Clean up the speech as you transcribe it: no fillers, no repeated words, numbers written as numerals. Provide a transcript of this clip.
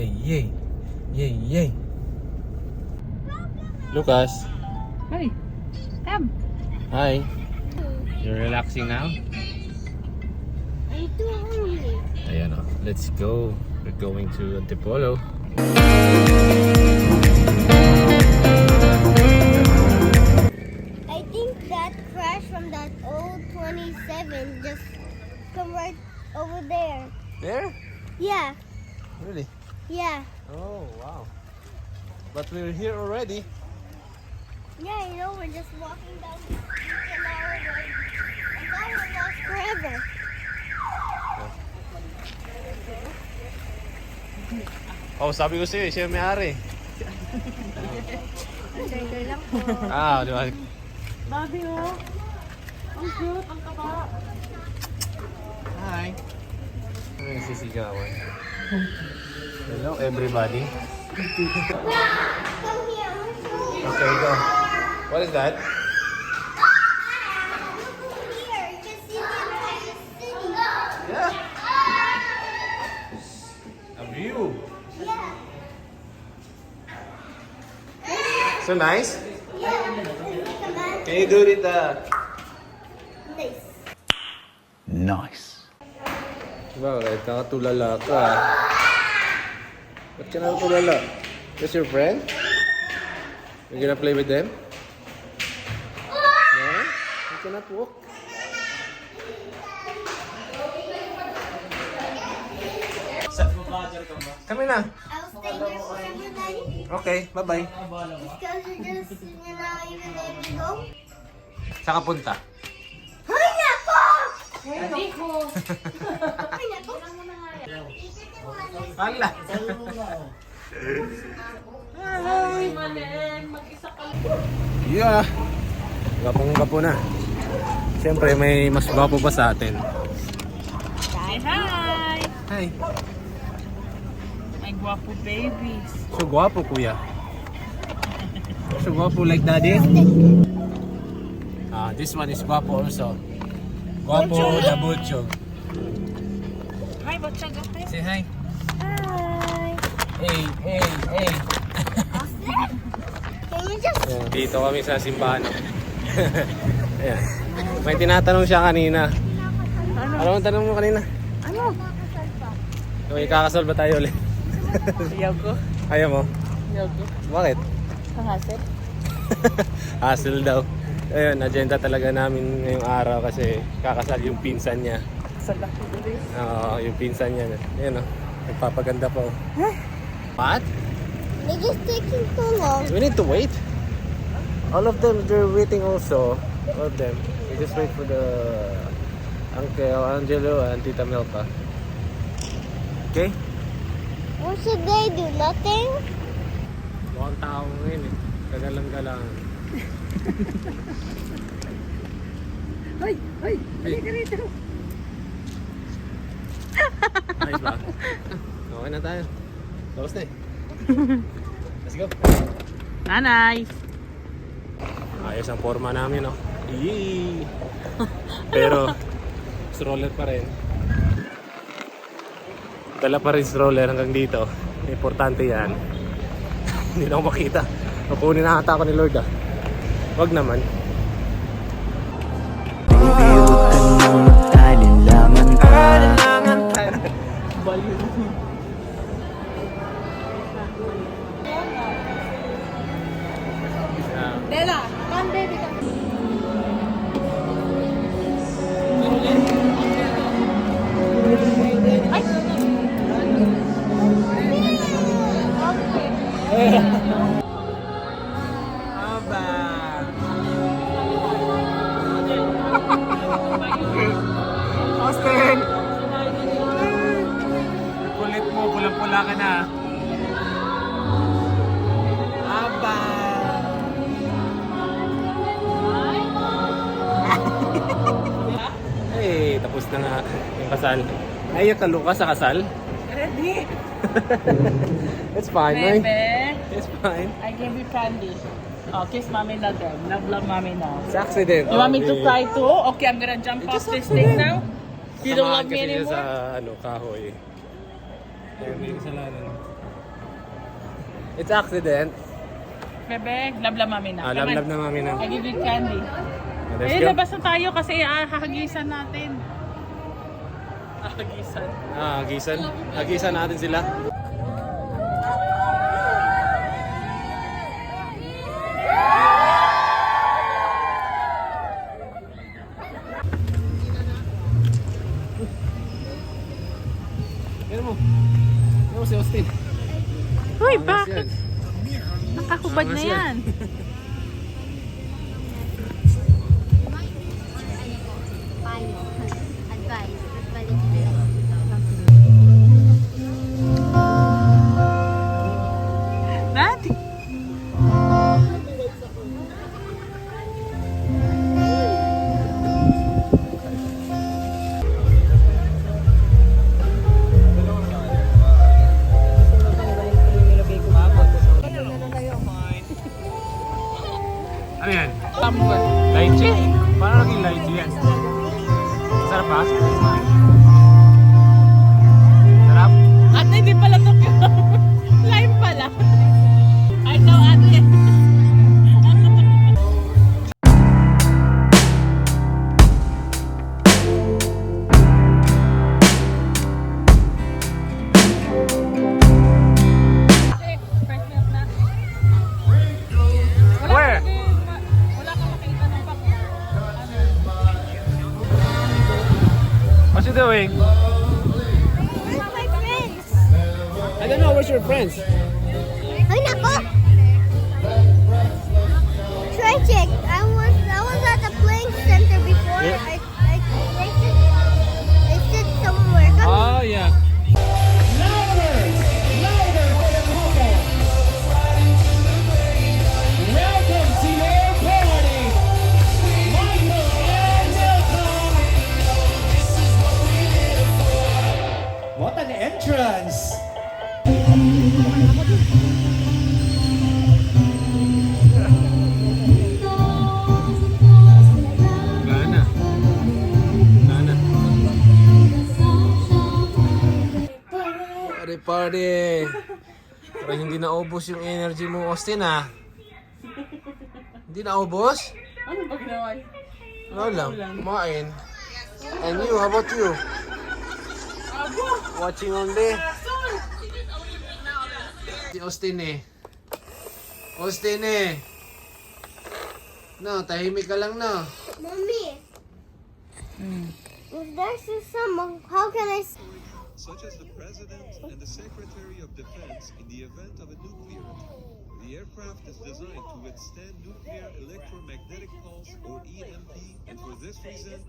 Yay, yay. Yay, yay. Lucas. Hey, come. Hi. You're relaxing now? I'm too hungry. Ayan o. Let's go. We're going to Antipolo. I think that crash from that old 27 just come right over there. There? Yeah, Really? yeah. Oh, wow. But we're here already. Yeah, you know, we're just walking down the street an hour road. And now we're lost forever. Oh, sabi ko sa'yo, siya yung may-ari. Order lang po. Ah, di ba? Babi, oh. Ang cute, ang taba. Hi. Ano yung sisigawan? Hello, everybody. Come here, I'm gonna show you. Okay, go. What is that? Look over here. You can see the entire city. Yeah. A view. Yeah. So nice. Yeah. Like a man. Can you do it? Nice. Nice. Bakit? Nakatulala ka. Ba't ka nakatulala? That's your friend? You gonna play with them? No? You cannot walk? Kami na. I'll stay here forever, Daddy. Okay, bye-bye. Because you're just, you know, even let me go. Saan ka punta? Pineapple! Hindi ko. Pineapple? Hala. Ay, Maleng. Mag-isa ka lang. Yeah. Gapong-gapo na. Siyempre, may mas gwapo pa sa atin. Say hi. Hi. My guwapo babies. So gwapo, kuya. So gwapo like daddy. Ah, this one is gwapo also. Gwapo the Butchog. Hi, Butchog. Okay. Say hi. Hi. Hey, hey, hey. Can you just... Ayan, dito kami sa simbahan. Ayan. May tinatanong siya kanina. Ano ang tanong mo kanina? Ano? Kung ikakasal ba tayo ulit? Ayaw ko. Ayaw mo? Ayaw ko. Bakit? Kahasit. Hassle daw. Ayun, agenda talaga namin ngayong araw kasi kakasal yung pinsan niya. Sa laki ulit. Oo, yung pinsan niya. Ayun o, nagpapaganda pa o. What? They're just taking too long. We need to wait. All of them, they're waiting also. All of them. We just wait for the Uncle Angelo and Tita Melka. Okay? What should they do? Nothing? Mukhang tao ngayon eh. Kagalang-galang. Ay, ay. Halika rito. Ayos ba? Okay na tayo. Tapos na eh. Let's go. Nanay. Ayos ang forma namin, no? Yee! Pero, stroller pa rin. Dala pa rin stroller hanggang dito. Importante yan. Hindi na ako makita. Mapunin na ata ako ni Lord, ah. Wag naman. Baby, huwag ka nang magtalinlangan pa. Baliw. Yeah. Bella, come baby, come. Aba! Austin! Kulit mo, pulang-pula ka na. Aba! Hey, tapos na nga yung kasal. Naiyak ka, Lucas, sa kasal? Ready? It's fine, man. Bebe, It's fine. I gave you candy. Oh, kiss mommy now then. Love mommy now. It's accident. You want me to cry too? Okay, I'm gonna jump off this thing now. You don't love me Samahan kasi niya anymore? sa ano, kahoy. Kaya may kasalanan. It's accident. Bebe, love mami na. Come on. Love na mami na. I give you candy. Let's Eh, go. labas na tayo kasi hahagisan natin. Hahagisan. Hagisan natin sila. Tignan mo. Tignan mo si Austin. Uy, Angas bakit? yan. Nakahubad na Angas yan. yan. Advice. Nati. Ano yan? Tambor. Lychee? Paano naging lychee yan? Sarap ba? Sarap? Ate, di pala to lime pala. I know, ate. Ate, fresh milk na. Where? Wala kang makita ng pack. What you doing? Where's my friends? I don't know, where's your friends? Ay, nako! Try check. I was at the playing center before. Yeah. I sit somewhere. Come Oh, yeah. What an entrance! Gana. Gana. Party, party. Parang hindi naubos yung energy mo, Austin, ha? Hindi naubos? Ano ba ginawa? Wala lang. Kumain. And you, how about you? Watching only. Si Austin eh. Austin eh. No, tahimik ka lang na. Mommy. If there's some, how can I? Such as the President and the Secretary of Defense in the event of a nuclear attack. The aircraft is designed to withstand nuclear electromagnetic pulse or EMP, and for this reason,